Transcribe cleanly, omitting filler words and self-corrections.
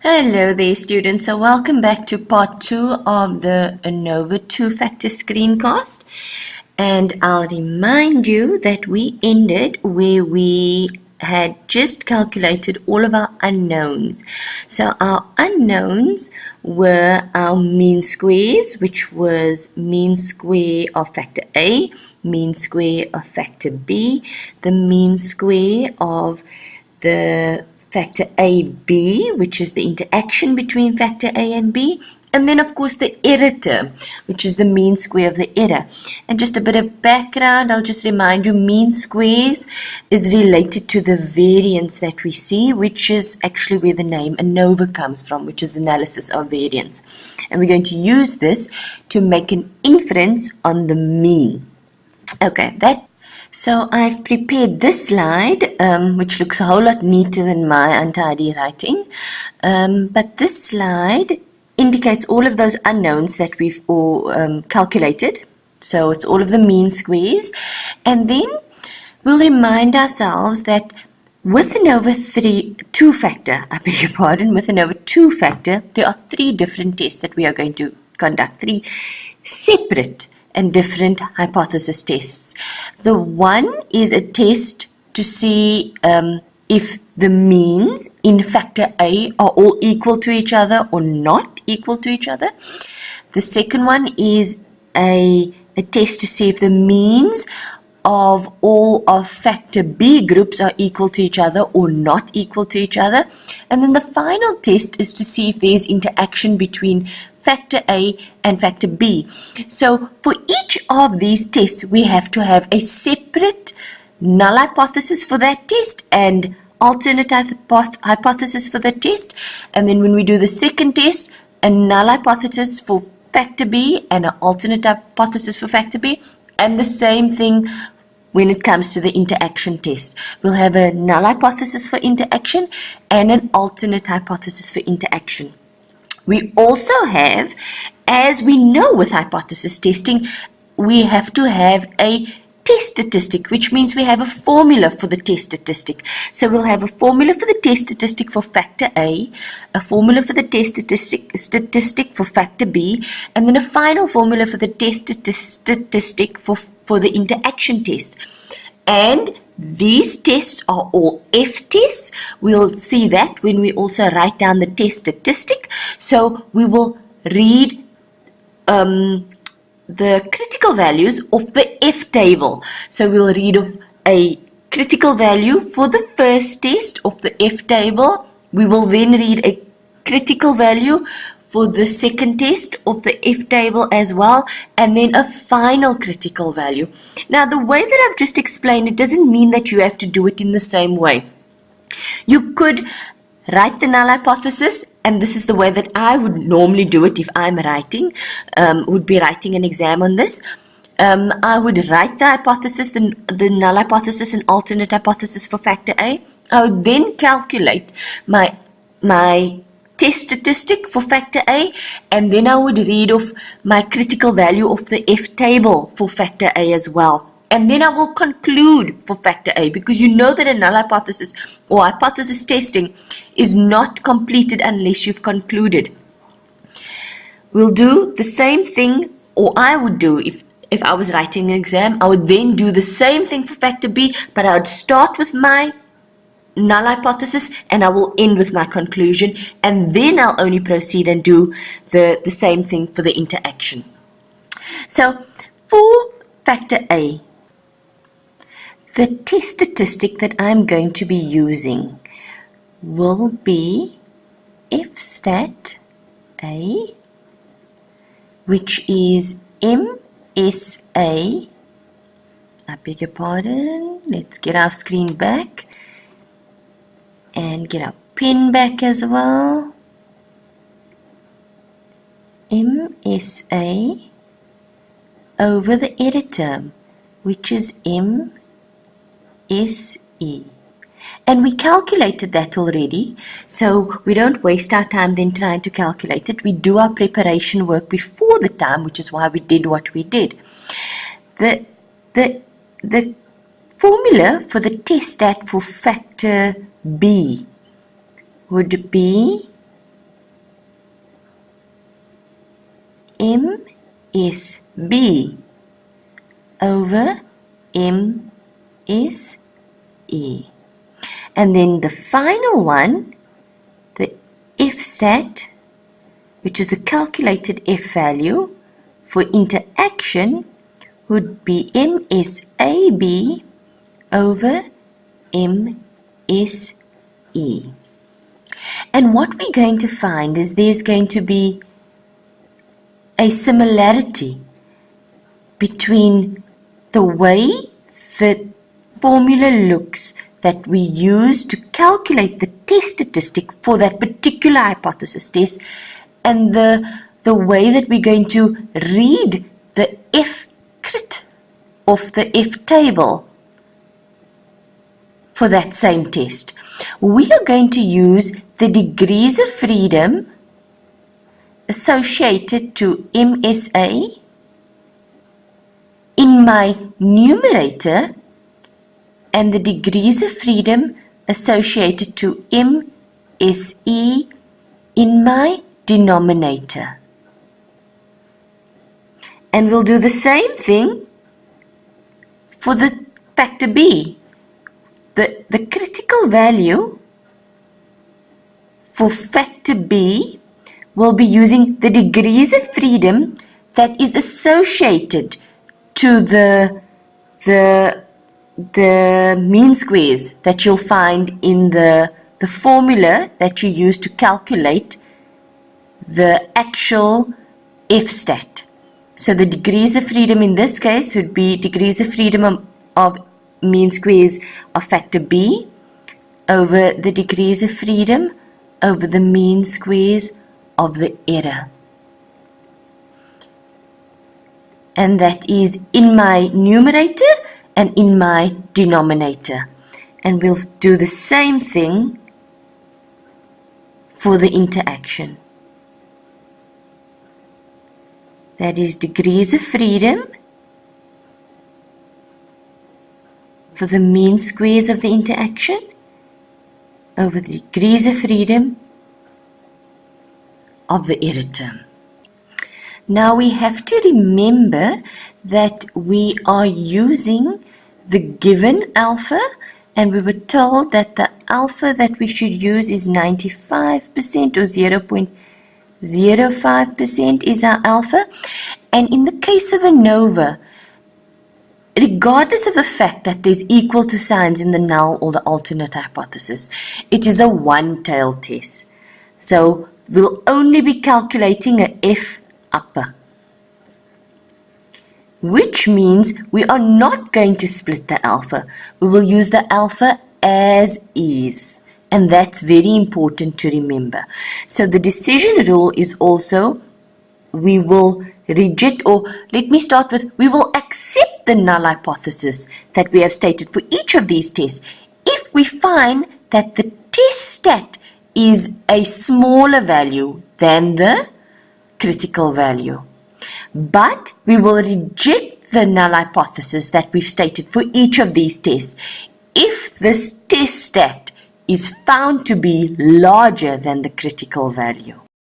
Hello there students, so welcome back to part 2 of the ANOVA two-factor screencast, and I'll remind you that we ended where we had just calculated all of our unknowns. So our unknowns were our mean squares, which was mean square of factor A, mean square of factor B, the mean square of the factor AB, which is the interaction between factor A and B, and then of course the error term, which is the mean square of the error. And just a bit of background, I'll just remind you, mean squares is related to the variance that we see, which is actually where the name ANOVA comes from, which is analysis of variance. And we're going to use this to make an inference on the mean. Okay, so I've prepared this slide, which looks a whole lot neater than my untidy writing. But this slide indicates all of those unknowns that we've all calculated. So it's all of the mean squares. And then we'll remind ourselves that with ANOVA two-factor, with ANOVA two-factor, there are 3 different tests that we are going to conduct, 3 separate and different hypothesis tests. The one is a test to see if the means in factor A are all equal to each other or not equal to each other. The second one is a test to see if the means of all of factor B groups are equal to each other or not equal to each other. And then the final test is to see if there's interaction between factor A and factor B. So for each of these tests, we have to have a separate null hypothesis for that test and alternate hypothesis for that test. And then when we do the second test, a null hypothesis for factor B and an alternate hypothesis for factor B. And the same thing when it comes to the interaction test. We'll have a null hypothesis for interaction and an alternate hypothesis for interaction. We also have, as we know with hypothesis testing, we have to have a test statistic, which means we have a formula for the test statistic. So we'll have a formula for the test statistic for factor A, a formula for the test statistic for factor B, and then a final formula for the test statistic for the interaction test. And these tests are all F tests. We'll see that when we also write down the test statistic. So we will read the critical values of the F table. So we'll read of a critical value for the first test of the F table. We will then read a critical value for the second test of the F table as well, and then a final critical value. Now, the way that I've just explained it doesn't mean that you have to do it in the same way. You could write the null hypothesis, and this is the way that I would normally do it if I'm writing, would be writing an exam on this. I would write the hypothesis, the null hypothesis and alternate hypothesis for factor A. I would then calculate my test statistic for factor A, and then I would read off my critical value of the F table for factor A as well. And then I will conclude for factor A, because you know that a null hypothesis or hypothesis testing is not completed unless you've concluded. We'll do the same thing, or I would do if I was writing an exam. I would then do the same thing for factor B, but I would start with my null hypothesis and I will end with my conclusion, and then I'll only proceed and do the same thing for the interaction. So for factor A, the test statistic that I'm going to be using will be F stat A, which is MSA. I beg your pardon, let's get our screen back and get our pen back as well. MSA over the error term, which is MSE. And we calculated that already, so we don't waste our time then trying to calculate it. We do our preparation work before the time, which is why we did what we did. The formula for the test stat for factor B would be MSB over MSE. And then the final one, the F stat, which is the calculated F value for interaction, would be MSAB over MSE. And what we're going to find is there's going to be a similarity between the way the formula looks that we use to calculate the test statistic for that particular hypothesis test and the way that we're going to read the F crit of the F table for that same test. We are going to use the degrees of freedom associated to MSA in my numerator and the degrees of freedom associated to MSE in my denominator. And we'll do the same thing for the factor B. The critical value for factor B will be using the degrees of freedom that is associated to the mean squares that you'll find in the formula that you use to calculate the actual F stat. So the degrees of freedom in this case would be degrees of freedom of mean squares of factor B over the degrees of freedom over the mean squares of the error. And that is in my numerator and in my denominator. And we'll do the same thing for the interaction. That is degrees of freedom for the mean squares of the interaction over the degrees of freedom of the error term. Now we have to remember that we are using the given alpha, and we were told that the alpha that we should use is 95% or 0.05% is our alpha. And in the case of ANOVA, regardless of the fact that there's equal to signs in the null or the alternate hypothesis, it is a one-tailed test. So we'll only be calculating a F upper, which means we are not going to split the alpha. We will use the alpha as is, and that's very important to remember. So the decision rule is also we will reject, or let me start with, we will accept the null hypothesis that we have stated for each of these tests if we find that the test stat is a smaller value than the critical value. But we will reject the null hypothesis that we've stated for each of these tests if this test stat is found to be larger than the critical value.